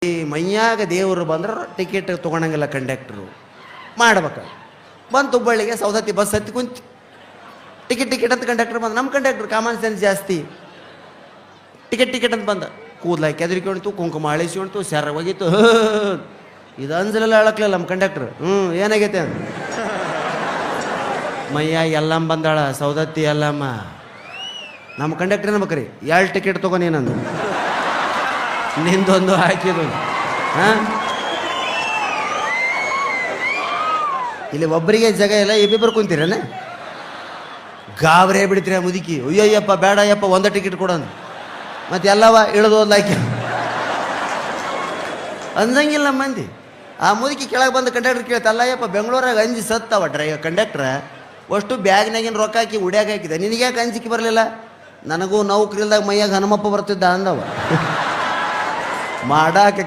ಈ ಮೈಯಾಗ ದೇವರು ಬಂದ್ರೆ ಟಿಕೆಟ್ ತೊಗೊಳಂಗಿಲ್ಲ ಕಂಡಕ್ಟ್ರು ಮಾಡ್ಬೇಕು. ಬಂತು ಹುಬ್ಬಳ್ಳಿಗೆ ಸೌದತ್ತಿ ಬಸ್ ಹತ್ತಿ ಕುಂತು ಟಿಕೆಟ್ ಅಂತ ಕಂಡಕ್ಟರ್ ಬಂದ. ನಮ್ಮ ಕಂಡಕ್ಟರ್ ಕಾಮನ್ ಸೆನ್ಸ್ ಜಾಸ್ತಿ. ಟಿಕೆಟ್ ಅಂತ ಬಂದ. ಕೂದಲಾಕಿ ಕೆದರಿಕೊಂಡ್ತು, ಕುಂಕುಮ ಅಳಿಸ್ಕೊಂಡ್ತು, ಸೆರ ಹೋಗಿತ್ತು. ಇದು ಅಂಜಲೆಲ್ಲ ಅಳಕ್ಲಿಲ್ಲ ನಮ್ಮ ಕಂಡಕ್ಟರ್. ಏನಾಗೈತೆ ಅಂತ ಮಯ್ಯ ಎಲ್ಲಮ್ಮ ಬಂದಾಳ, ಸೌದತ್ತಿ ಎಲ್ಲಮ್ಮ. ನಮ್ಮ ಕಂಡಕ್ಟರ್ ಅನ್ಬೇಕ್ರಿ, 2 ಟಿಕೆಟ್ ತೊಗೊ ನೀನಂದು, ನಿಂದೊಂದು ಹಾಕಿದು. ಇಲ್ಲಿ ಒಬ್ಬರಿಗೆ ಜಾಗ ಇಲ್ಲ, ಇಬ್ಬಿಬ್ಬರು ಕುಂತೀರೇನ? ಗಾಬರೇ ಬಿಡ್ತೀರ ಮುದುಕಿ. ಅಯ್ಯಯ್ಯಪ್ಪ ಬೇಡಯ್ಯಪ್ಪ, 1 ಟಿಕೆಟ್ ಕೊಡೋದು. ಮತ್ತೆ ಎಲ್ಲವ ಇಳಿದು ಓದ್ಲಾಕಿ ಅಂದಂಗಿಲ್ಲ ಮಂದಿ. ಆ ಮುದುಕಿ ಕೆಳಗೆ ಬಂದು ಕಂಡಕ್ಟರ್ ಕೇಳ್ತಾ, ಅಲ್ಲಯ್ಯಪ್ಪ ಬೆಂಗಳೂರಾಗ ಅಂಜಿ ಸತ್ತವ ಕಂಡಕ್ಟ್ರ, ಅಷ್ಟು ಬ್ಯಾಗ್ನಾಗಿನ ರೊಕ್ಕ ಹಾಕಿ ಉಡ್ಯಾಗ ಹಾಕಿದೆ, ನಿನಗ್ಯಾಕೆ ಅಂಜಿಕೆ ಬರಲಿಲ್ಲ? ನನಗೂ ನೌಕರಿ ಇಲ್ದಾಗ ಮೈಯಾಗ ಹನುಮಪ್ಪ ಬರ್ತಿದ್ದ ಅಂದವ. ಮಾಡಾಕ